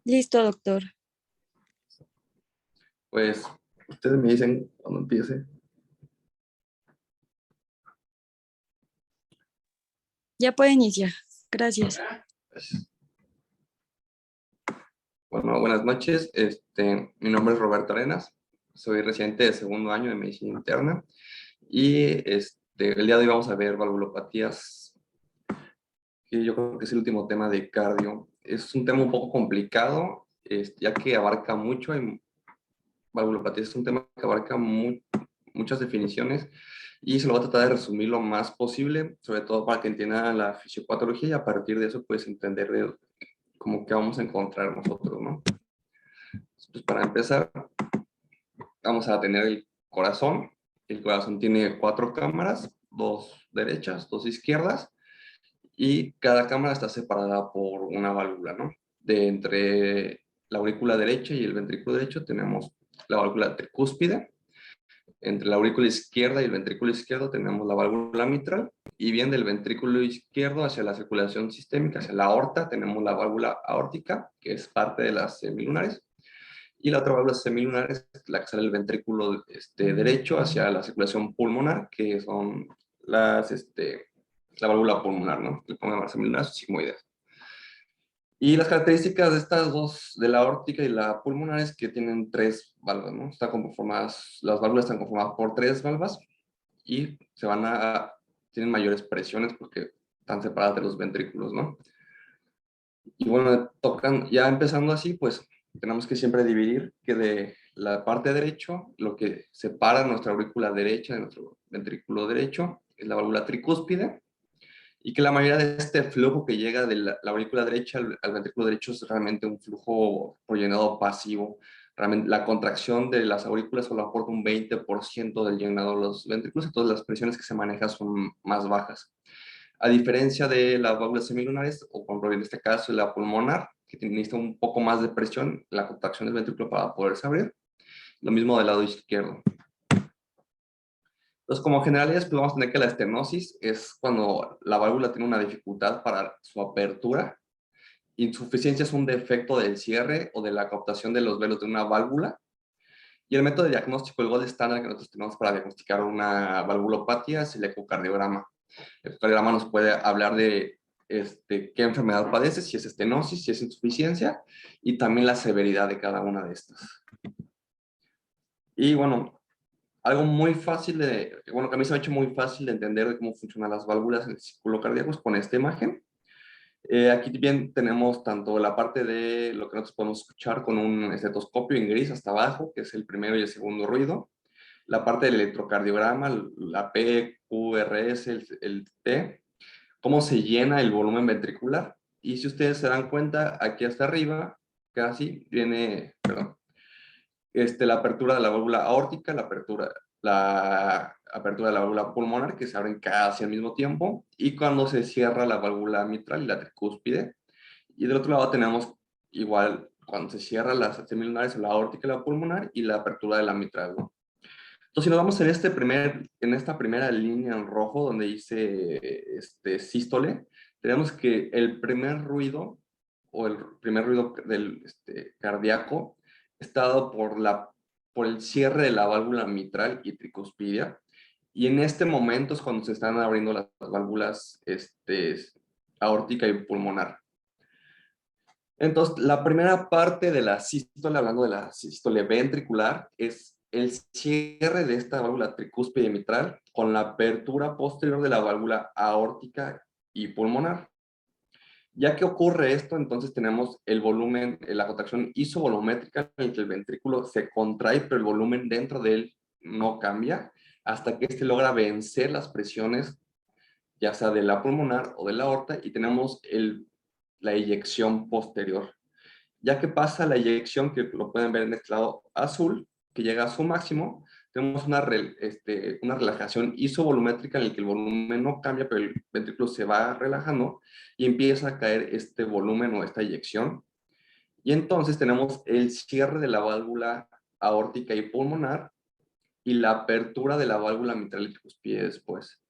Listo, doctor. Pues ustedes me dicen cuando empiece. Ya puede iniciar. Gracias. Gracias. Bueno, buenas noches. Mi nombre es Roberto Arenas. Soy residente de segundo año de medicina interna. Y el día de hoy vamos a ver valvulopatías, que yo creo que es el último tema de cardio. Es un tema un poco complicado, ya que abarca mucho. Valvulopatías es un tema que abarca muchas definiciones y se lo voy a tratar de resumir lo más posible, sobre todo para que entiendan la fisiopatología y a partir de eso pues entender como que vamos a encontrar nosotros, ¿no? Pues para empezar, vamos a tener el corazón. El corazón tiene 4 cámaras, 2 derechas, 2 izquierdas, y cada cámara está separada por una válvula, ¿no? De entre la aurícula derecha y el ventrículo derecho tenemos la válvula tricúspide. Entre la aurícula izquierda y el ventrículo izquierdo tenemos la válvula mitral, y bien del ventrículo izquierdo hacia la circulación sistémica, hacia la aorta, tenemos la válvula aórtica, que es parte de las semilunares, y la otra válvula semilunar es la que sale del ventrículo derecho hacia la circulación pulmonar, que son la válvula pulmonar, ¿no? Le pongo semilunar, sigmoides. Y las características de estas dos, de la aórtica y la pulmonar, es que tienen 3 válvulas, ¿no? Las válvulas están conformadas por 3 válvulas y tienen mayores presiones porque están separadas de los ventrículos, ¿no? Y bueno, ya empezando así, pues tenemos que siempre dividir que de la parte derecha, lo que separa nuestra aurícula derecha de nuestro ventrículo derecho es la válvula tricúspide, y que la mayoría de este flujo que llega de la aurícula derecha al ventrículo derecho es realmente un flujo prollenado pasivo. Realmente la contracción de las aurículas solo aporta un 20% del llenado de los ventrículos, entonces las presiones que se manejan son más bajas. A diferencia de las válvulas semilunares, o por ejemplo en este caso la pulmonar, que necesita un poco más de presión, la contracción del ventrículo para poderse abrir. Lo mismo del lado izquierdo. Entonces, como generalidades, pues vamos a tener que la estenosis es cuando la válvula tiene una dificultad para su apertura. Insuficiencia es un defecto del cierre o de la captación de los velos de una válvula. Y el método de diagnóstico, el gold estándar que nosotros tenemos para diagnosticar una valvulopatía es el ecocardiograma. El ecocardiograma nos puede hablar de qué enfermedad padece, si es estenosis, si es insuficiencia, y también la severidad de cada una de estas. Y bueno, algo muy fácil bueno, que a mí se me ha hecho muy fácil de entender de cómo funcionan las válvulas en el círculo cardíaco es con esta imagen. Aquí bien tenemos tanto la parte de lo que nosotros podemos escuchar con un estetoscopio en gris hasta abajo, que es el primero y el segundo ruido. La parte del electrocardiograma, la P, Q, R, S, el T, cómo se llena el volumen ventricular. Y si ustedes se dan cuenta, aquí hasta arriba, casi viene, perdón, la apertura de la válvula aórtica, la apertura de la válvula pulmonar, que se abren casi al mismo tiempo, y cuando se cierra la válvula mitral y la tricúspide. Y del otro lado tenemos igual cuando se cierra las semilunares, la aórtica y la pulmonar, y la apertura de la mitral, ¿no? Entonces, si nos vamos en esta primera línea en rojo, donde dice sístole, tenemos que el primer ruido, o el primer ruido del cardíaco, está dado por el cierre de la válvula mitral y tricuspidia. Y en este momento es cuando se están abriendo las válvulas aórtica y pulmonar. Entonces, la primera parte de la sístole, hablando de la sístole ventricular, es el cierre de esta válvula tricúspide mitral con la apertura posterior de la válvula aórtica y pulmonar. Ya que ocurre esto, entonces tenemos el volumen, la contracción isovolumétrica en el que el ventrículo se contrae, pero el volumen dentro de él no cambia, hasta que éste logra vencer las presiones, ya sea de la pulmonar o de la aorta, y tenemos la eyección posterior. Ya que pasa la eyección, que lo pueden ver en este lado azul, que llega a su máximo, tenemos una relajación isovolumétrica en la que el volumen no cambia, pero el ventrículo se va relajando y empieza a caer este volumen o esta eyección. Y entonces tenemos el cierre de la válvula aórtica y pulmonar y la apertura de la válvula mitral y tricuspide después.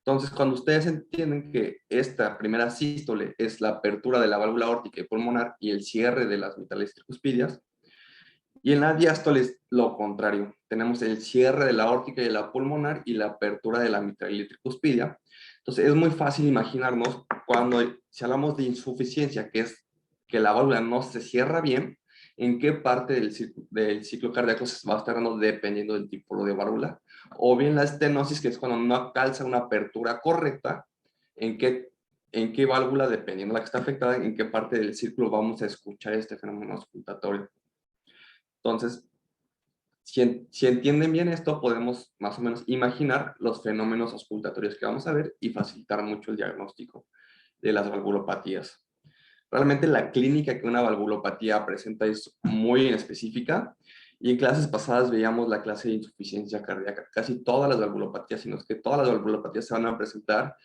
Entonces, cuando ustedes entienden que esta primera sístole es la apertura de la válvula aórtica y pulmonar y el cierre de las mitrales tricuspidias, y en la diástole es lo contrario. Tenemos el cierre de la aórtica y de la pulmonar y la apertura de la mitral y tricuspidia. Entonces, es muy fácil imaginarnos cuando, si hablamos de insuficiencia, que es que la válvula no se cierra bien, en qué parte del ciclo cardíaco se va a estar dando dependiendo del tipo de válvula, o bien la estenosis, que es cuando no calza una apertura correcta, en qué válvula, dependiendo de la que está afectada, en qué parte del círculo vamos a escuchar este fenómeno auscultatorio. Entonces, si entienden bien esto, podemos más o menos imaginar los fenómenos auscultatorios que vamos a ver y facilitar mucho el diagnóstico de las valvulopatías. Realmente la clínica que una valvulopatía presenta es muy específica, y en clases pasadas veíamos la clase de insuficiencia cardíaca. Casi todas las valvulopatías, sino es que todas las valvulopatías se van a presentar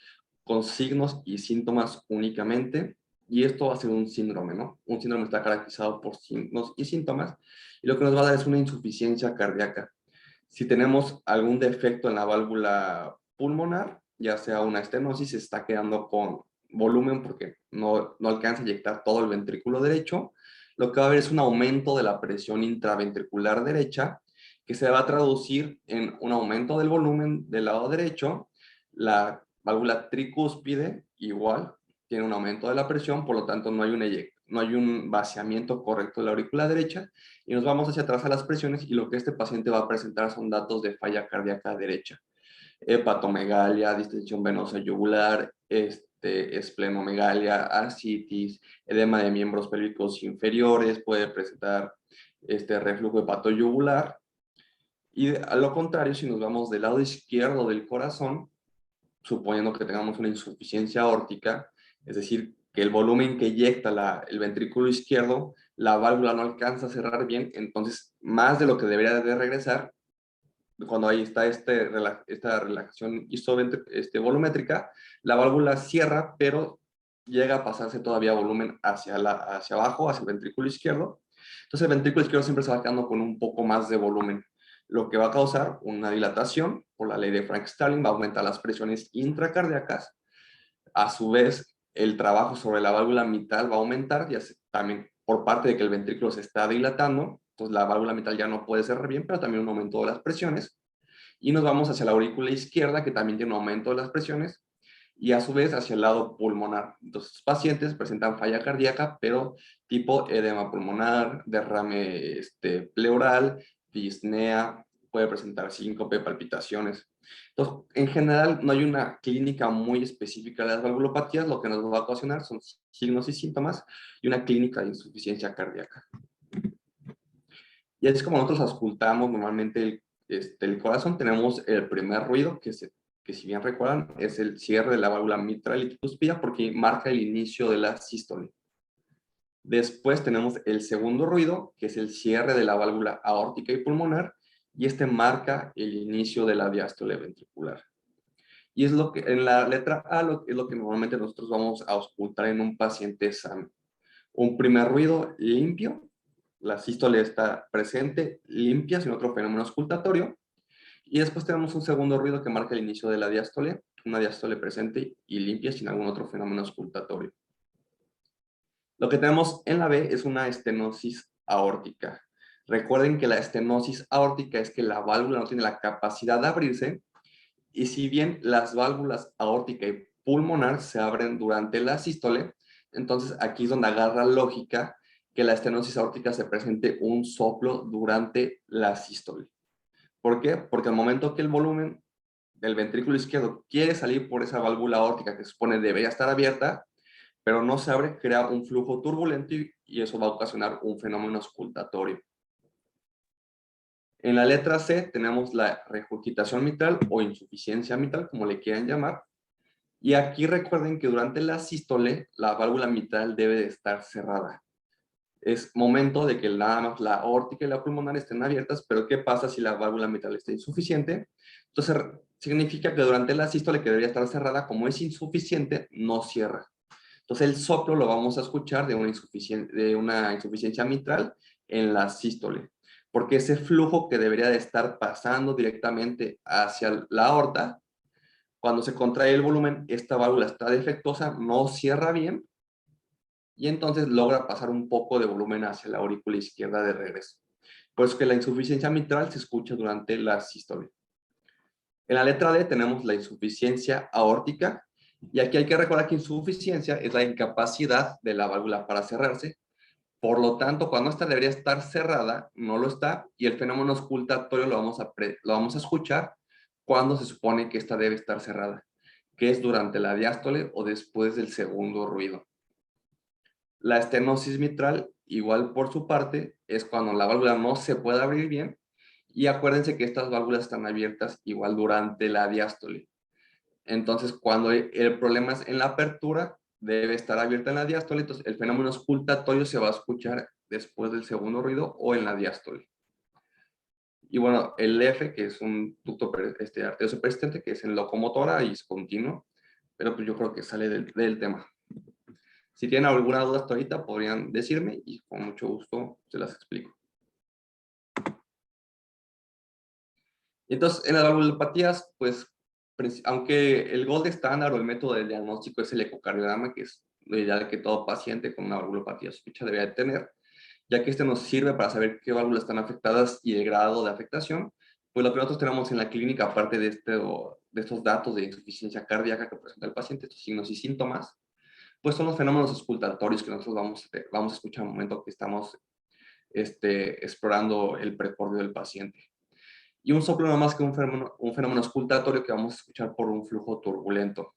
con signos y síntomas únicamente, y esto va a ser un síndrome, ¿no? Un síndrome está caracterizado por signos y síntomas, y lo que nos va a dar es una insuficiencia cardíaca. Si tenemos algún defecto en la válvula pulmonar, ya sea una estenosis, se está quedando con volumen porque no alcanza a inyectar todo el ventrículo derecho, lo que va a haber es un aumento de la presión intraventricular derecha, que se va a traducir en un aumento del volumen del lado derecho. La válvula tricúspide igual tiene un aumento de la presión, por lo tanto no hay un vaciamiento correcto de la aurícula derecha, y nos vamos hacia atrás a las presiones, y lo que este paciente va a presentar son datos de falla cardíaca derecha: hepatomegalia, distensión venosa yugular, esplenomegalia, ascitis, edema de miembros pélvicos inferiores, puede presentar reflujo hepatoyugular. Y a lo contrario, si nos vamos del lado izquierdo del corazón, suponiendo que tengamos una insuficiencia aórtica, es decir, que el volumen que eyecta el ventrículo izquierdo, la válvula no alcanza a cerrar bien, entonces más de lo que debería de regresar, cuando ahí está esta relajación volumétrica, la válvula cierra, pero llega a pasarse todavía volumen hacia abajo, hacia el ventrículo izquierdo. Entonces el ventrículo izquierdo siempre se va quedando con un poco más de volumen, lo que va a causar una dilatación. Por la ley de Frank-Starling va a aumentar las presiones intracardíacas. A su vez, el trabajo sobre la válvula mitral va a aumentar, también por parte de que el ventrículo se está dilatando. Entonces la válvula mitral ya no puede cerrar bien, pero también un aumento de las presiones. Y nos vamos hacia la aurícula izquierda, que también tiene un aumento de las presiones, y a su vez hacia el lado pulmonar. Entonces, los pacientes presentan falla cardíaca, pero tipo edema pulmonar, derrame pleural, disnea, puede presentar síncope, palpitaciones. Entonces, en general, no hay una clínica muy específica de las valvulopatías. Lo que nos va a ocasionar son signos y síntomas y una clínica de insuficiencia cardíaca. Y es como nosotros auscultamos normalmente el corazón. Tenemos el primer ruido, que si bien recuerdan, es el cierre de la válvula mitral y tricuspida, porque marca el inicio de la sístole. Después tenemos el segundo ruido, que es el cierre de la válvula aórtica y pulmonar, y este marca el inicio de la diástole ventricular. Y es lo que en la letra A es lo que normalmente nosotros vamos a auscultar en un paciente sano. Un primer ruido limpio, la sístole está presente, limpia, sin otro fenómeno auscultatorio. Y después tenemos un segundo ruido que marca el inicio de la diástole, una diástole presente y limpia, sin algún otro fenómeno auscultatorio. Lo que tenemos en la B es una estenosis aórtica. Recuerden que la estenosis aórtica es que la válvula no tiene la capacidad de abrirse, y si bien las válvulas aórtica y pulmonar se abren durante la sístole, entonces aquí es donde agarra lógica que la estenosis aórtica se presente un soplo durante la sístole. ¿Por qué? Porque al momento que el volumen del ventrículo izquierdo quiere salir por esa válvula aórtica que se supone debería estar abierta, pero no se abre, crea un flujo turbulento y eso va a ocasionar un fenómeno auscultatorio. En la letra C tenemos la regurgitación mitral o insuficiencia mitral, como le quieran llamar. Y aquí recuerden que durante la sístole, la válvula mitral debe de estar cerrada. Es momento de que nada más la aórtica y la pulmonar estén abiertas, pero ¿qué pasa si la válvula mitral está insuficiente? Entonces, significa que durante la sístole, que debería estar cerrada, como es insuficiente, no cierra. Entonces, el soplo lo vamos a escuchar de una insuficiencia mitral en la sístole, porque ese flujo que debería de estar pasando directamente hacia la aorta, cuando se contrae el volumen, esta válvula está defectuosa, no cierra bien, y entonces logra pasar un poco de volumen hacia la aurícula izquierda de regreso. Por eso que la insuficiencia mitral se escucha durante la sístole. En la letra D tenemos la insuficiencia aórtica, y aquí hay que recordar que insuficiencia es la incapacidad de la válvula para cerrarse. Por lo tanto, cuando esta debería estar cerrada, no lo está, y el fenómeno auscultatorio lo vamos a escuchar cuando se supone que esta debe estar cerrada, que es durante la diástole o después del segundo ruido. La estenosis mitral, igual por su parte, es cuando la válvula no se puede abrir bien, y acuérdense que estas válvulas están abiertas igual durante la diástole. Entonces, cuando el problema es en la apertura, debe estar abierta en la diástole, entonces el fenómeno auscultatorio se va a escuchar después del segundo ruido o en la diástole. Y bueno, el F, que es un ducto arterioso persistente, que es en locomotora y es continuo, pero pues yo creo que sale del tema. Si tienen alguna duda hasta ahorita, podrían decirme y con mucho gusto se las explico. Entonces, en las valvulopatías, pues, aunque el gold estándar o el método de diagnóstico es el ecocardiograma, que es lo ideal que todo paciente con una valvulopatía sospecha debería de tener, ya que este nos sirve para saber qué válvulas están afectadas y el grado de afectación, pues lo que nosotros tenemos en la clínica, aparte de estos datos de insuficiencia cardíaca que presenta el paciente, estos signos y síntomas, pues son los fenómenos auscultatorios que nosotros vamos a escuchar al momento que estamos explorando el precordio del paciente. Y un soplo no más que un fenómeno auscultatorio que vamos a escuchar por un flujo turbulento.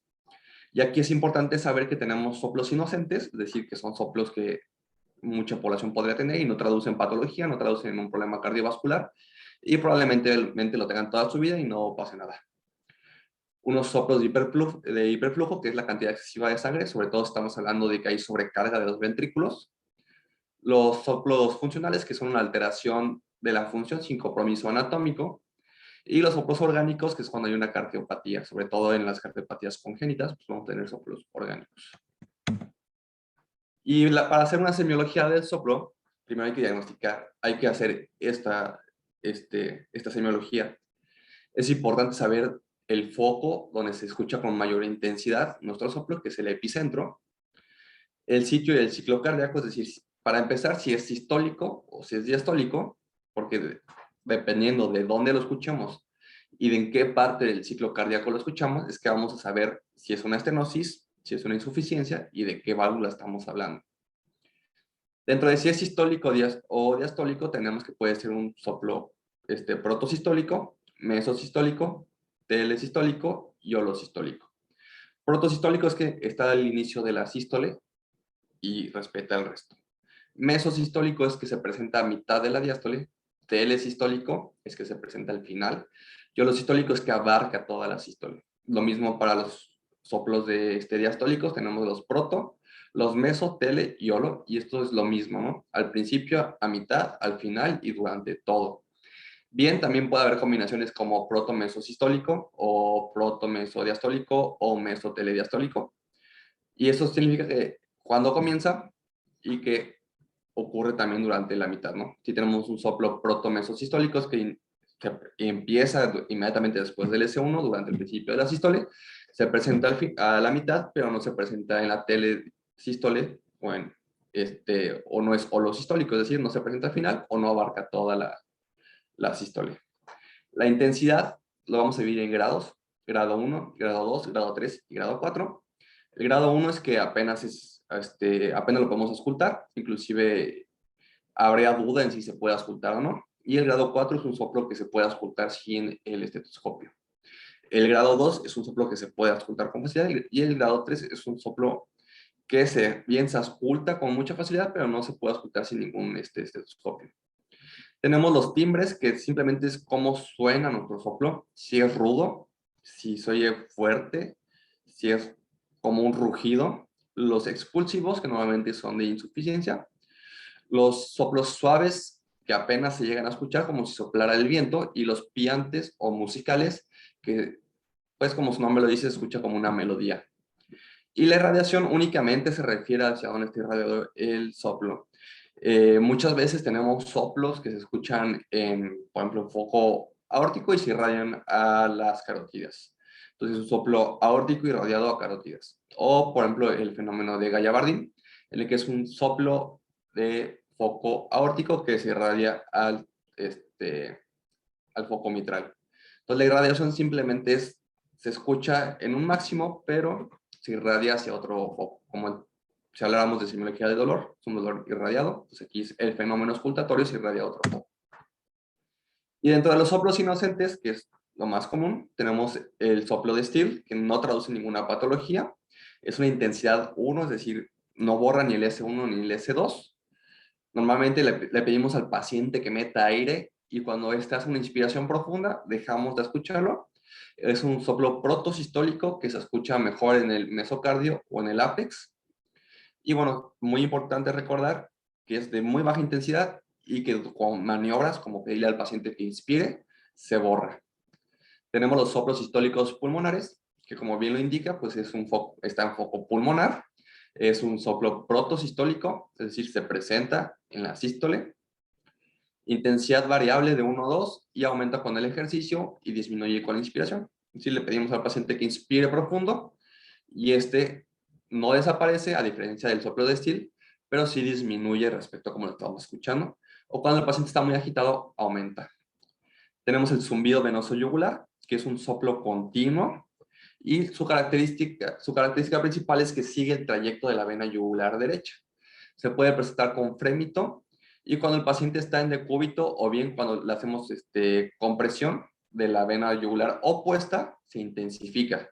Y aquí es importante saber que tenemos soplos inocentes, es decir, que son soplos que mucha población podría tener y no traducen patología, no traducen un problema cardiovascular, y probablemente lo tengan toda su vida y no pase nada. Unos soplos de hiperflujo, que es la cantidad excesiva de sangre, sobre todo estamos hablando de que hay sobrecarga de los ventrículos. Los soplos funcionales, que son una alteración de la función sin compromiso anatómico. Y los soplos orgánicos, que es cuando hay una cardiopatía, sobre todo en las cardiopatías congénitas, pues vamos a tener soplos orgánicos. Y para hacer una semiología del soplo, primero hay que diagnosticar, hay que hacer esta semiología. Es importante saber el foco donde se escucha con mayor intensidad nuestro soplo, que es el epicentro, el sitio y el ciclo cardíaco, es decir, para empezar, si es sistólico o si es diastólico, porque dependiendo de dónde lo escuchemos y de en qué parte del ciclo cardíaco lo escuchamos, es que vamos a saber si es una estenosis, si es una insuficiencia y de qué válvula estamos hablando. Dentro de si es sistólico o diastólico, tenemos que puede ser un soplo protosistólico, mesosistólico, telesistólico y holosistólico. Protosistólico es que está al inicio de la sístole y respeta el resto. Mesosistólico es que se presenta a mitad de la diástole, telesistólico es que se presenta al final, y holosistólico es que abarca toda la sístole. Lo mismo para los soplos diastólicos, tenemos los proto, los meso, tele y holo, y esto es lo mismo, ¿no? Al principio, a mitad, al final y durante todo. Bien, también puede haber combinaciones como proto-mesosistólico o proto-mesodiastólico o meso-telediastólico. Y eso significa que cuando comienza y que ocurre también durante la mitad, ¿no? Si tenemos un soplo protomesosistólico que empieza inmediatamente después del S1, durante el principio de la sístole, se presenta a la mitad, pero no se presenta en la telesístole o no es holosistólico, es decir, no se presenta al final o no abarca toda la sístole. La intensidad lo vamos a dividir en grados, grado 1, grado 2, grado 3 y grado 4. El grado 1 es que apenas lo podemos auscultar, inclusive habría duda en si se puede auscultar o no. Y el grado 4 es un soplo que se puede auscultar sin el estetoscopio. El grado 2 es un soplo que se puede auscultar con facilidad y el grado 3 es un soplo que bien se oculta con mucha facilidad, pero no se puede ocultar sin ningún estetoscopio. Tenemos los timbres, que simplemente es cómo suena nuestro soplo, si es rudo, si se oye fuerte, si es como un rugido. Los expulsivos, que normalmente son de insuficiencia. Los soplos suaves, que apenas se llegan a escuchar, como si soplara el viento. Y los piantes o musicales, que pues como su nombre lo dice, se escucha como una melodía. Y la irradiación únicamente se refiere hacia donde está irradiado el soplo. Muchas veces tenemos soplos que se escuchan en, por ejemplo, foco aórtico y se irradian a las carótidas. Entonces, un soplo aórtico irradiado a carótidas. O, por ejemplo, el fenómeno de Gaya-Bardin, en el que es un soplo de foco aórtico que se irradia al foco mitral. Entonces, la irradiación simplemente se escucha en un máximo, pero se irradia hacia otro foco, como si habláramos de semiología de dolor, es un dolor irradiado, pues aquí es el fenómeno auscultatorio, se irradia a otro foco. Y dentro de los soplos inocentes, que es lo más común, tenemos el soplo de Still, que no traduce ninguna patología, es una intensidad 1, es decir, no borra ni el S1 ni el S2. Normalmente le pedimos al paciente que meta aire y cuando esta hace una inspiración profunda, dejamos de escucharlo. Es un soplo protosistólico que se escucha mejor en el mesocardio o en el ápex. Y bueno, muy importante recordar que es de muy baja intensidad y que con maniobras como pedirle al paciente que inspire, se borra. Tenemos los soplos sistólicos pulmonares, que como bien lo indica, pues está en foco pulmonar. Es un soplo protosistólico, es decir, se presenta en la sístole. Intensidad variable de 1 a 2 y aumenta con el ejercicio y disminuye con la inspiración. Es decir, le pedimos al paciente que inspire profundo y no desaparece a diferencia del soplo de Still, pero sí disminuye respecto a como lo estamos escuchando. O cuando el paciente está muy agitado, aumenta. Tenemos el zumbido venoso yugular, que es un soplo continuo y su característica principal es que sigue el trayecto de la vena yugular derecha. Se puede presentar con frémito y cuando el paciente está en decúbito o bien cuando le hacemos compresión de la vena yugular opuesta, se intensifica.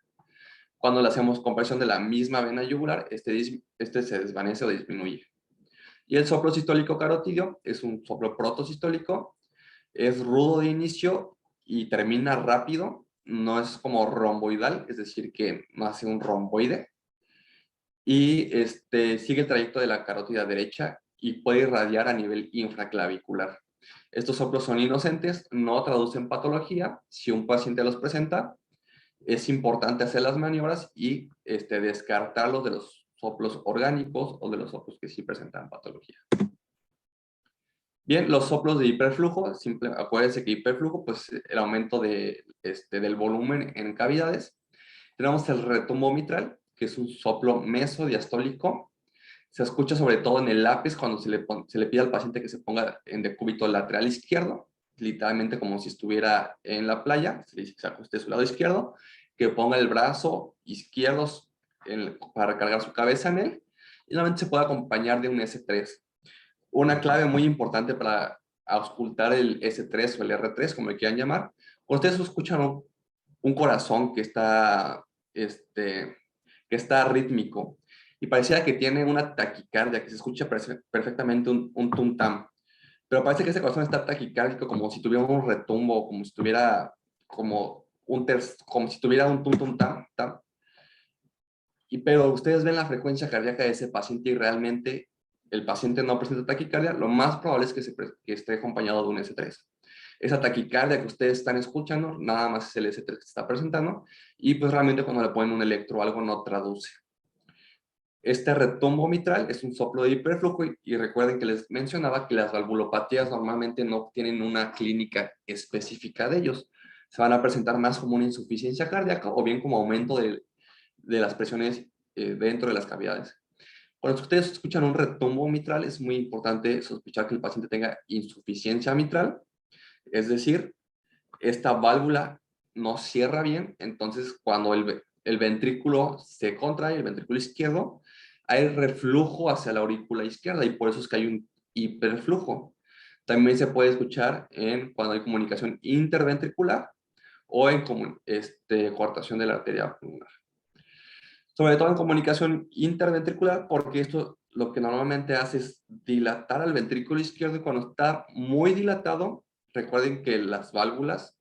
Cuando le hacemos compresión de la misma vena yugular, se desvanece o disminuye. Y el soplo sistólico carotidio es un soplo protosistólico, es rudo de inicio y termina rápido, no es como romboidal, es decir, que no hace un romboide, y sigue el trayecto de la carótida derecha y puede irradiar a nivel infraclavicular. Estos soplos son inocentes, no traducen patología. Si un paciente los presenta, es importante hacer las maniobras y descartarlos de los soplos orgánicos o de los soplos que sí presentan patología. Bien, los soplos de hiperflujo, acuérdense que hiperflujo, pues el aumento del volumen en cavidades. Tenemos el retumbo mitral, que es un soplo mesodiastólico. Se escucha sobre todo en el lápiz cuando se le pide al paciente que se ponga en decúbito lateral izquierdo, literalmente como si estuviera en la playa, se le dice que se acueste a su lado izquierdo, que ponga el brazo izquierdo para cargar su cabeza en él, y normalmente se puede acompañar de un S3. Una clave muy importante para auscultar el S3 o el R3, como le quieran llamar, ustedes escuchan un corazón que está rítmico y pareciera que tiene una taquicardia, que se escucha perfectamente un tum-tam, pero parece que ese corazón está taquicárdico como si tuviera un retumbo, como si tuviera un tum-tum-tam, pero ustedes ven la frecuencia cardíaca de ese paciente y realmente el paciente no presenta taquicardia, lo más probable es que esté acompañado de un S3. Esa taquicardia que ustedes están escuchando, nada más es el S3 que se está presentando, y pues realmente cuando le ponen un electro o algo no traduce. Este retumbo mitral es un soplo de hiperflujo y recuerden que les mencionaba que las valvulopatías normalmente no tienen una clínica específica de ellos. Se van a presentar más como una insuficiencia cardíaca o bien como aumento de las presiones dentro de las cavidades. Cuando ustedes escuchan un retumbo mitral, es muy importante sospechar que el paciente tenga insuficiencia mitral, es decir, esta válvula no cierra bien, entonces cuando el ventrículo se contrae, el ventrículo izquierdo, hay reflujo hacia la aurícula izquierda y por eso es que hay un hiperflujo. También se puede escuchar cuando hay comunicación interventricular o en coartación de la arteria pulmonar. sobre todo en comunicación interventricular, porque esto lo que normalmente hace es dilatar al ventrículo izquierdo, y cuando está muy dilatado, recuerden que las válvulas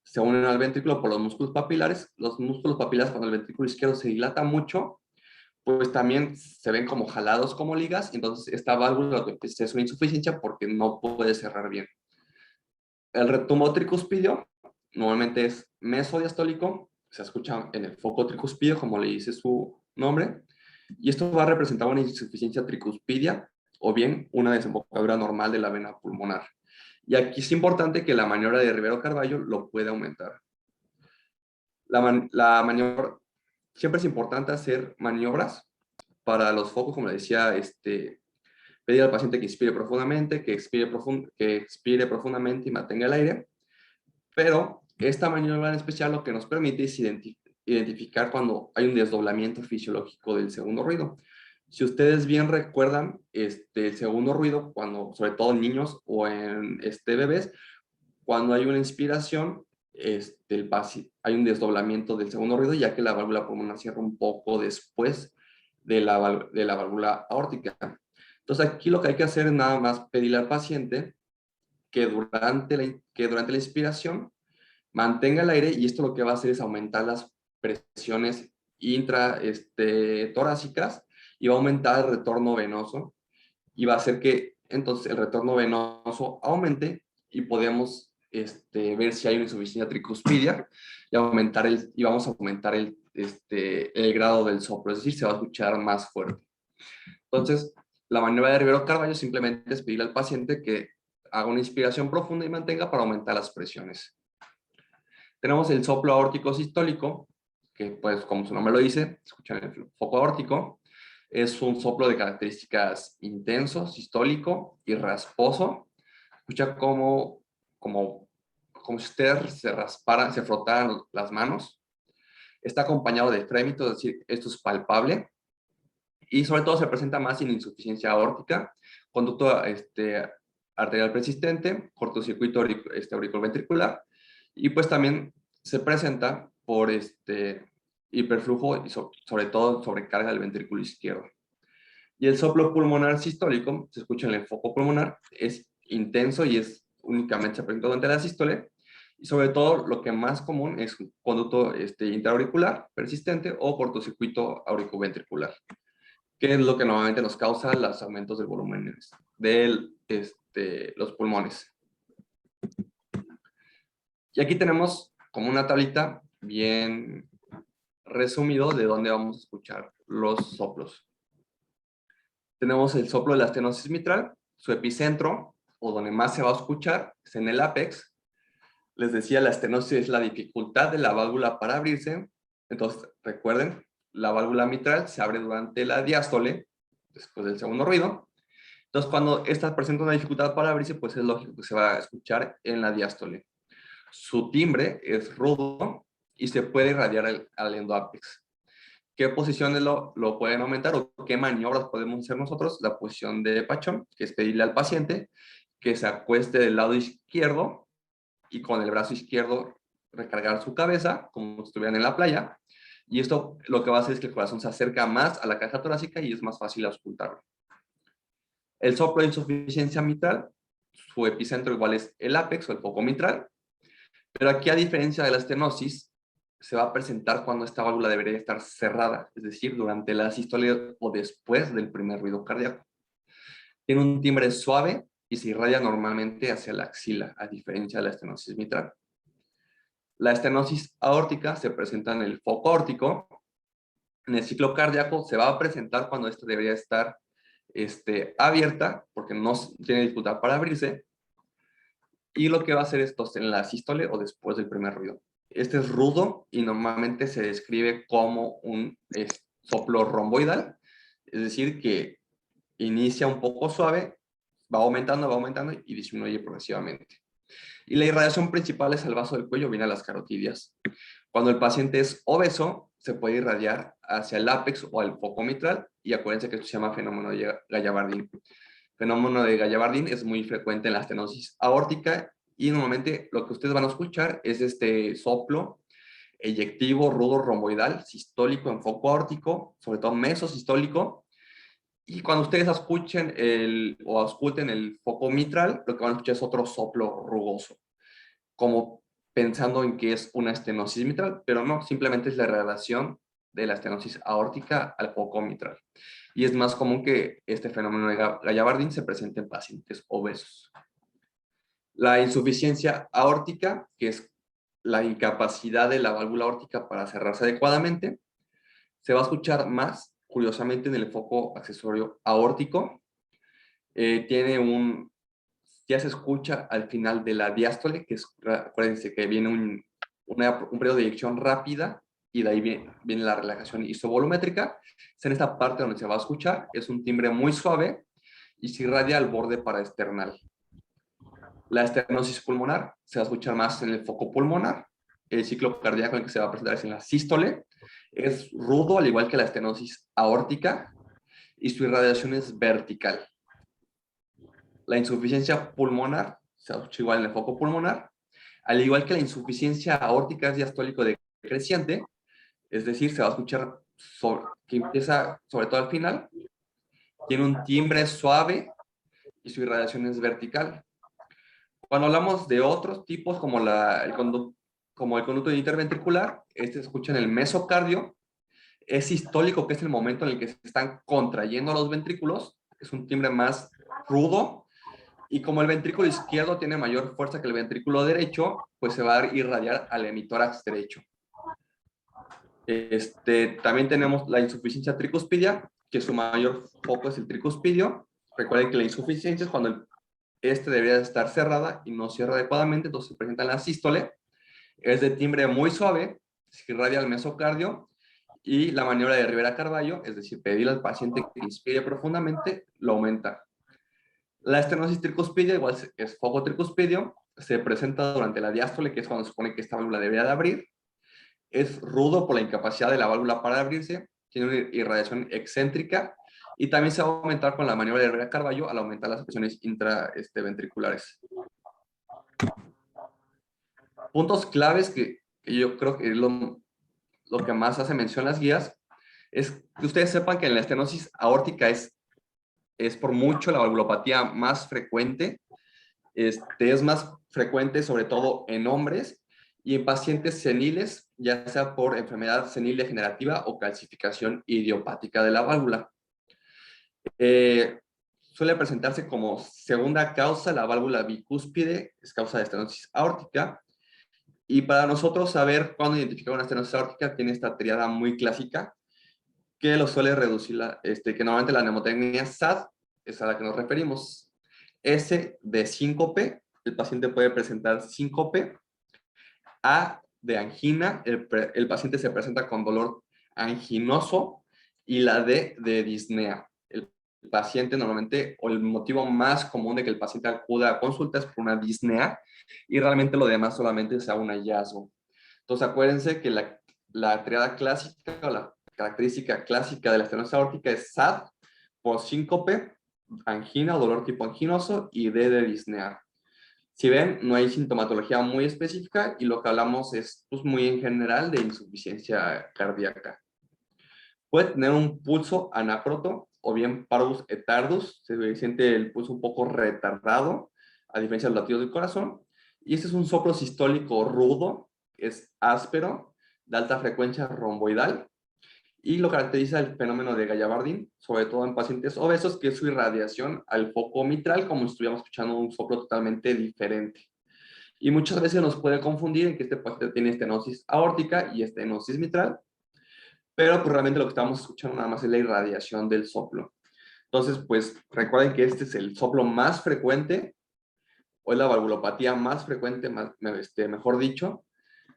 se unen al ventrículo por los músculos papilares. Los músculos papilares, cuando el ventrículo izquierdo se dilata mucho, pues también se ven como jalados como ligas, entonces esta válvula lo que es una insuficiencia porque no puede cerrar bien. El retumbo tricuspidio normalmente es mesodiastólico, se escucha en el foco tricuspidio, como le dice su nombre, y esto va a representar una insuficiencia tricuspidia o bien una desembocadura normal de la vena pulmonar. Y aquí es importante que la maniobra de Rivero Carballo lo puede aumentar. La maniobra, siempre es importante hacer maniobras para los focos, como le decía, pedir al paciente que inspire profundamente, que expire profundamente y mantenga el aire. Pero esta maniobra en especial lo que nos permite es identificar cuando hay un desdoblamiento fisiológico del segundo ruido. Si ustedes bien recuerdan, el segundo ruido, cuando, sobre todo en niños o en bebés, cuando hay una inspiración, hay un desdoblamiento del segundo ruido, ya que la válvula pulmonar cierra un poco después de la válvula aórtica. Entonces aquí lo que hay que hacer es nada más pedirle al paciente que durante la inspiración mantenga el aire, y esto lo que va a hacer es aumentar las presiones torácicas, y va a aumentar el retorno venoso, y va a hacer que entonces el retorno venoso aumente y podemos ver si hay una insuficiencia tricuspidia, y vamos a aumentar el grado del soplo, es decir, se va a escuchar más fuerte. Entonces, la maniobra de Rivero Carballo simplemente es pedirle al paciente que haga una inspiración profunda y mantenga para aumentar las presiones. Tenemos el soplo aórtico sistólico, que pues como su nombre lo dice, escuchan el foco aórtico. Es un soplo de características intenso, sistólico y rasposo. Escucha como si usted se frotaran las manos. Está acompañado de frémito, es decir, esto es palpable. Y sobre todo se presenta más en insuficiencia aórtica, conducto arterial persistente, cortocircuito auriculoventricular, y pues también se presenta por hiperflujo y sobre todo sobrecarga del ventrículo izquierdo. Y el soplo pulmonar sistólico, se escucha en el foco pulmonar, es intenso y únicamente se presenta durante la sístole, y sobre todo lo que más común es conducto intraauricular persistente o cortocircuito auriculoventricular, que es lo que normalmente nos causa los aumentos del volumen de los pulmones. Y aquí tenemos como una tablita bien resumido de dónde vamos a escuchar los soplos. Tenemos el soplo de la estenosis mitral, su epicentro, o donde más se va a escuchar, es en el ápex. Les decía, la estenosis es la dificultad de la válvula para abrirse. Entonces, recuerden, la válvula mitral se abre durante la diástole, después del segundo ruido. Entonces, cuando esta presenta una dificultad para abrirse, pues es lógico que se va a escuchar en la diástole. Su timbre es rudo y se puede irradiar al endoápex. ¿Qué posiciones lo pueden aumentar o qué maniobras podemos hacer nosotros? La posición de Pachón, que es pedirle al paciente que se acueste del lado izquierdo y con el brazo izquierdo recargar su cabeza como si estuvieran en la playa. Y esto lo que va a hacer es que el corazón se acerca más a la caja torácica y es más fácil auscultarlo. El soplo de insuficiencia mitral, su epicentro igual es el ápex o el foco mitral, pero aquí, a diferencia de la estenosis, se va a presentar cuando esta válvula debería estar cerrada, es decir, durante la sístole o después del primer ruido cardíaco. Tiene un timbre suave y se irradia normalmente hacia la axila, a diferencia de la estenosis mitral. La estenosis aórtica se presenta en el foco aórtico. En el ciclo cardíaco se va a presentar cuando esta debería estar abierta, porque no tiene dificultad para abrirse, y lo que va a hacer esto en la sístole o después del primer ruido. Este es rudo y normalmente se describe como un soplo romboidal, es decir, que inicia un poco suave, va aumentando y disminuye progresivamente. Y la irradiación principal es al vaso del cuello, viene a las carotidias. Cuando el paciente es obeso, se puede irradiar hacia el ápex o al foco mitral, y acuérdense que esto se llama fenómeno de Gallavardín. Fenómeno de Gallavardín es muy frecuente en la estenosis aórtica, y normalmente lo que ustedes van a escuchar es este soplo eyectivo, rudo, romboidal, sistólico, en foco aórtico, sobre todo mesosistólico. Y cuando ustedes escuchen o ausculten el foco mitral, lo que van a escuchar es otro soplo rugoso, como pensando en que es una estenosis mitral, pero no, simplemente es la irradiación de la estenosis aórtica al foco mitral. Y es más común que este fenómeno de Gallavardín se presente en pacientes obesos. La insuficiencia aórtica, que es la incapacidad de la válvula aórtica para cerrarse adecuadamente, se va a escuchar más, curiosamente, en el foco accesorio aórtico. Ya se escucha al final de la diástole, que es, acuérdense que viene un periodo de eyección rápida y de ahí viene la relajación isovolumétrica. Es en esta parte donde se va a escuchar, es un timbre muy suave y se irradia al borde paraesternal. La estenosis pulmonar se va a escuchar más en el foco pulmonar. El ciclo cardíaco en el que se va a presentar es en la sístole. Es rudo, al igual que la estenosis aórtica, y su irradiación es vertical. La insuficiencia pulmonar se escucha igual en el foco pulmonar, al igual que la insuficiencia aórtica es diastólico decreciente, es decir, se va a escuchar que empieza sobre todo al final, tiene un timbre suave y su irradiación es vertical. Cuando hablamos de otros tipos como como el conducto interventricular, este se escucha en el mesocardio, es sistólico, que es el momento en el que se están contrayendo los ventrículos, es un timbre más rudo, y como el ventrículo izquierdo tiene mayor fuerza que el ventrículo derecho, pues se va a irradiar al hemitórax derecho. También tenemos la insuficiencia tricuspidia, que su mayor foco es el tricuspidio. Recuerden que la insuficiencia es cuando debería estar cerrada y no cierra adecuadamente, entonces se presenta en la sístole. Es de timbre muy suave, se irradia al mesocardio, y la maniobra de Rivera-Carballo, es decir, pedirle al paciente que inspire profundamente, lo aumenta. La estenosis tricuspidia, igual es foco tricuspidio, se presenta durante la diástole, que es cuando se supone que esta válvula debería de abrir. Es rudo por la incapacidad de la válvula para abrirse, tiene una irradiación excéntrica, y también se va a aumentar con la maniobra de Rivera-Carballo al aumentar las presiones intraventriculares. Puntos claves que yo creo que es lo que más hace mención las guías, es que ustedes sepan que en la estenosis aórtica es por mucho la valvulopatía más frecuente. Es más frecuente sobre todo en hombres y en pacientes seniles, ya sea por enfermedad senil degenerativa o calcificación idiopática de la válvula. Suele presentarse como segunda causa la válvula bicúspide, es causa de estenosis aórtica. Y para nosotros saber cuándo identificar una estenosis aórtica, tiene esta triada muy clásica que lo suele reducir, que normalmente la mnemotecnia SAD es a la que nos referimos. S de síncope, el paciente puede presentar síncope. A de angina, el paciente se presenta con dolor anginoso. Y la D de disnea. El paciente normalmente, o el motivo más común de que el paciente acuda a consulta es por una disnea, y realmente lo demás solamente es un hallazgo. Entonces acuérdense que la triada clásica o la característica clásica de la estenosis aórtica es SAD por síncope, angina o dolor tipo anginoso, y D de disnea. Si ven, no hay sintomatología muy específica y lo que hablamos es pues, muy en general de insuficiencia cardíaca. Puede tener un pulso anacroto o bien parvus et tardus, se siente el pulso un poco retardado, a diferencia de los latidos del corazón. Y este es un soplo sistólico rudo, es áspero, de alta frecuencia romboidal, y lo caracteriza el fenómeno de Gallavardín, sobre todo en pacientes obesos, que es su irradiación al foco mitral, como si estuviéramos escuchando un soplo totalmente diferente. Y muchas veces nos puede confundir en que este paciente tiene estenosis aórtica y estenosis mitral, pero pues realmente lo que estamos escuchando nada más es la irradiación del soplo. Entonces, pues recuerden que este es el soplo más frecuente, o es la valvulopatía más frecuente, mejor dicho,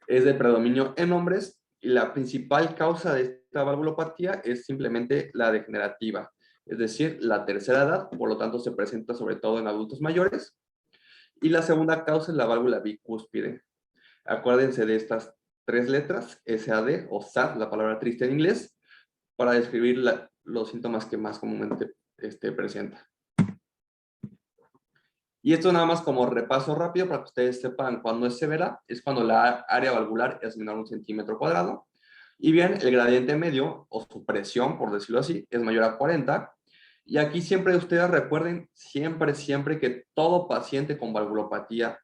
es de predominio en hombres, y la principal causa de esta valvulopatía es simplemente la degenerativa, es decir, la tercera edad, por lo tanto se presenta sobre todo en adultos mayores, y la segunda causa es la válvula bicúspide. Acuérdense de estas tres letras, SAD o SAD, la palabra triste en inglés, para describir los síntomas que más comúnmente presenta. Y esto nada más como repaso rápido para que ustedes sepan cuando es severa, es cuando la área valvular es menor a 1 cm². Y bien, el gradiente medio, o su presión, por decirlo así, es mayor a 40. Y aquí siempre ustedes recuerden, siempre que todo paciente con valvulopatía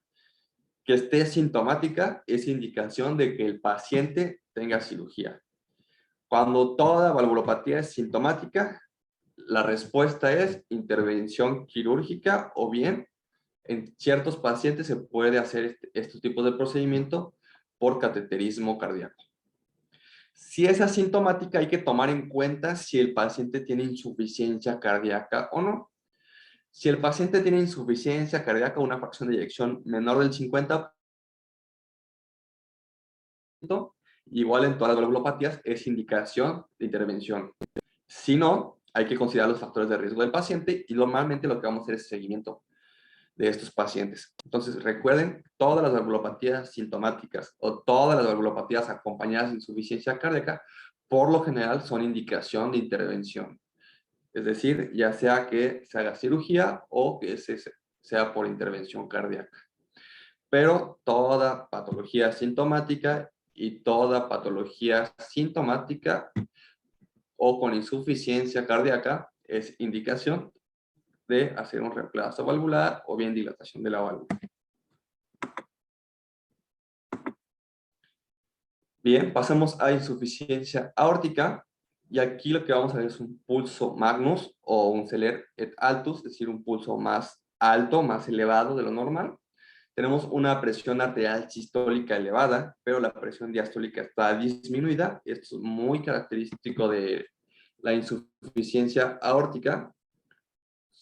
que esté sintomática es indicación de que el paciente tenga cirugía. Cuando toda valvulopatía es sintomática, la respuesta es intervención quirúrgica o bien en ciertos pacientes se puede hacer estos tipos de procedimiento por cateterismo cardíaco. Si es asintomática, hay que tomar en cuenta si el paciente tiene insuficiencia cardíaca o no. Si el paciente tiene insuficiencia cardíaca, una fracción de eyección menor del 50%, igual en todas las valvulopatías, es indicación de intervención. Si no, hay que considerar los factores de riesgo del paciente y normalmente lo que vamos a hacer es seguimiento de estos pacientes. Entonces, recuerden, todas las valvulopatías sintomáticas o todas las valvulopatías acompañadas de insuficiencia cardíaca, por lo general son indicación de intervención. Es decir, ya sea que se haga cirugía o que sea por intervención cardíaca. Pero toda patología sintomática y toda patología sintomática o con insuficiencia cardíaca es indicación de hacer un reemplazo valvular o bien dilatación de la válvula. Bien, pasamos a insuficiencia aórtica y aquí lo que vamos a ver es un pulso magnus o un celer et altus, es decir, un pulso más alto, más elevado de lo normal. Tenemos una presión arterial sistólica elevada, pero la presión diastólica está disminuida. Esto es muy característico de la insuficiencia aórtica,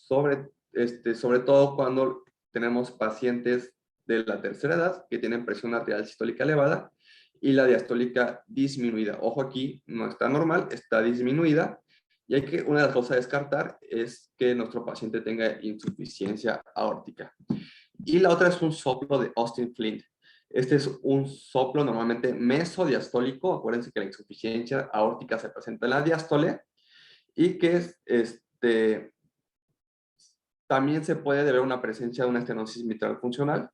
sobre todo cuando tenemos pacientes de la tercera edad que tienen presión arterial sistólica elevada y la diastólica disminuida. Ojo, aquí no está normal, está disminuida. Y una de las cosas a descartar es que nuestro paciente tenga insuficiencia aórtica. Y la otra es un soplo de Austin Flint. Este es un soplo normalmente mesodiastólico. Acuérdense que la insuficiencia aórtica se presenta en la diástole y que también se puede deber a una presencia de una estenosis mitral funcional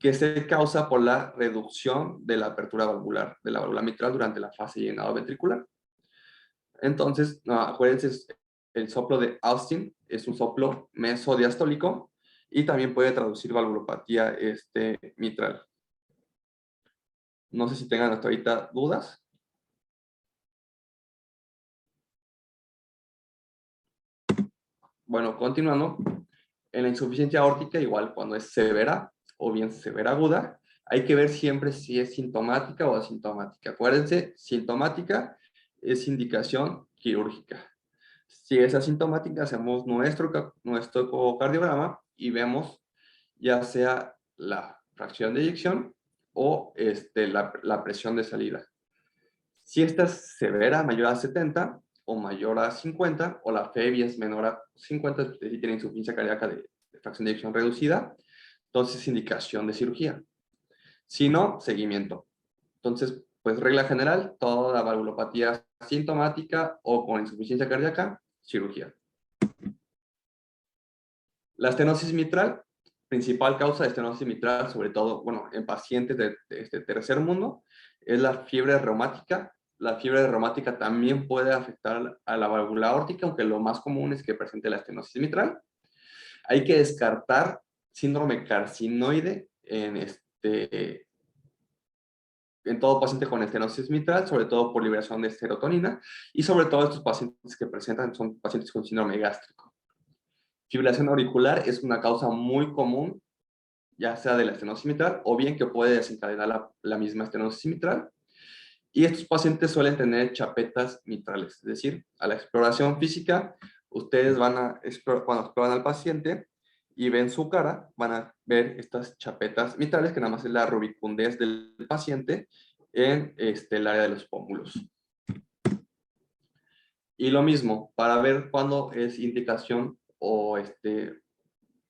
que se causa por la reducción de la apertura valvular de la válvula mitral durante la fase de llenado ventricular. Entonces, no, acuérdense, el soplo de Austin es un soplo mesodiastólico y también puede traducir valvulopatía mitral. No sé si tengan hasta ahorita dudas. Bueno, continuando. En la insuficiencia aórtica, igual cuando es severa o bien severa aguda, hay que ver siempre si es sintomática o asintomática. Acuérdense, sintomática es indicación quirúrgica. Si es asintomática, hacemos nuestro cardiograma y vemos ya sea la fracción de eyección o la presión de salida. Si esta es severa, mayor a 70 o mayor a 50, o la FEBI es menor a 50, si tiene insuficiencia cardíaca de fracción de eyección reducida, entonces es indicación de cirugía. Si no, seguimiento. Entonces, pues regla general, toda valvulopatía sintomática o con insuficiencia cardíaca, cirugía. La estenosis mitral, principal causa de estenosis mitral, sobre todo, bueno, en pacientes de este tercer mundo, es la fiebre reumática. La fiebre reumática también puede afectar a la válvula aórtica, aunque lo más común es que presente la estenosis mitral. Hay que descartar síndrome carcinoide en todo paciente con estenosis mitral, sobre todo por liberación de serotonina, y sobre todo estos pacientes que presentan son pacientes con síndrome gástrico. Fibrilación auricular es una causa muy común, ya sea de la estenosis mitral o bien que puede desencadenar la misma estenosis mitral. Y estos pacientes suelen tener chapetas mitrales, es decir, a la exploración física, ustedes van a explorar, cuando exploran al paciente y ven su cara, van a ver estas chapetas mitrales, que nada más es la rubicundez del paciente en el área de los pómulos. Y lo mismo, para ver cuándo es indicación o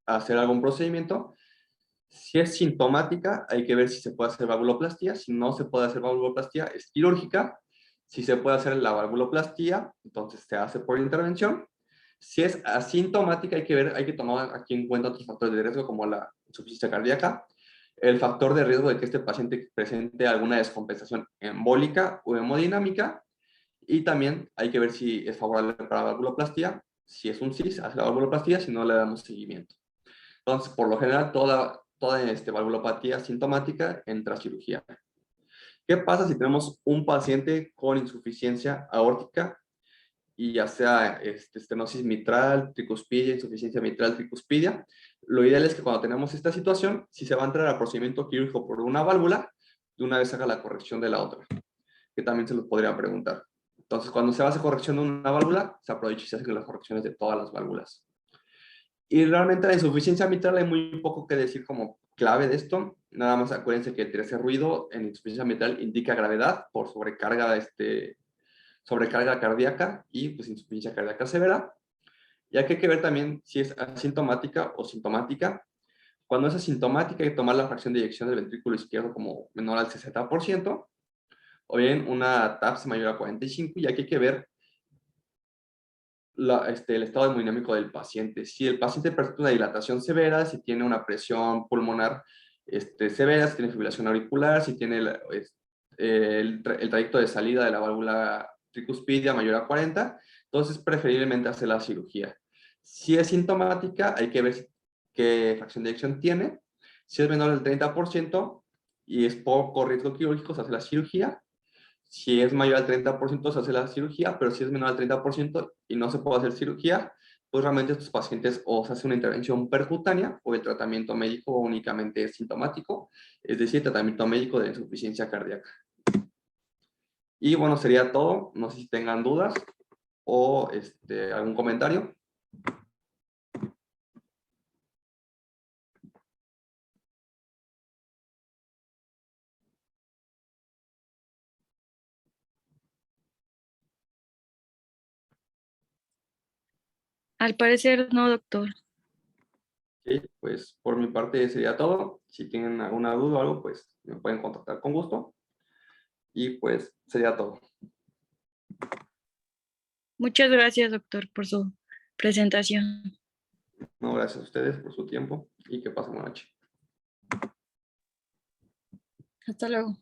hacer algún procedimiento. Si es sintomática, hay que ver si se puede hacer valvuloplastía. Si no se puede hacer valvuloplastía, es quirúrgica. Si se puede hacer la valvuloplastía, entonces se hace por intervención. Si es asintomática, hay que tomar aquí en cuenta otros factores de riesgo como la insuficiencia cardíaca, el factor de riesgo de que este paciente presente alguna descompensación embólica o hemodinámica, y también hay que ver si es favorable para la valvuloplastía. Si es un CIS, hace la valvuloplastía, si no le damos seguimiento. Entonces, por lo general, toda valvulopatía sintomática entra a cirugía. ¿Qué pasa si tenemos un paciente con insuficiencia aórtica y ya sea estenosis mitral, tricuspidia, insuficiencia mitral, tricuspidia? Lo ideal es que cuando tenemos esta situación, si se va a entrar al procedimiento quirúrgico por una válvula, de una vez haga la corrección de la otra, que también se lo podría preguntar. Entonces, cuando se hace corrección de una válvula, se aprovecha y se hacen las correcciones de todas las válvulas. Y realmente la insuficiencia mitral hay muy poco que decir como clave de esto. Nada más acuérdense que el ese ruido en insuficiencia mitral indica gravedad por sobrecarga, sobrecarga cardíaca y pues insuficiencia cardíaca severa. Y aquí hay que ver también si es asintomática o sintomática. Cuando es asintomática hay que tomar la fracción de eyección del ventrículo izquierdo como menor al 60%, o bien una TAPS mayor a 45, y aquí hay que ver el estado hemodinámico del paciente. Si el paciente presenta una dilatación severa, si tiene una presión pulmonar severa, si tiene fibrilación auricular, si tiene el trayecto de salida de la válvula tricuspidia mayor a 40, entonces preferiblemente hacer la cirugía. Si es sintomática, hay que ver qué fracción de eyección tiene. Si es menor al 30% y es poco riesgo quirúrgico, se hace la cirugía. Si es mayor al 30%, se hace la cirugía, pero si es menor al 30% y no se puede hacer cirugía, pues realmente estos pacientes o se hace una intervención percutánea o el tratamiento médico únicamente es sintomático, es decir, tratamiento médico de insuficiencia cardíaca. Y bueno, sería todo. No sé si tengan dudas o algún comentario. Al parecer no, doctor. Sí, pues por mi parte sería todo. Si tienen alguna duda o algo, pues me pueden contactar con gusto. Y pues sería todo. Muchas gracias, doctor, por su presentación. No, gracias a ustedes por su tiempo y que pasen buena noche. Hasta luego.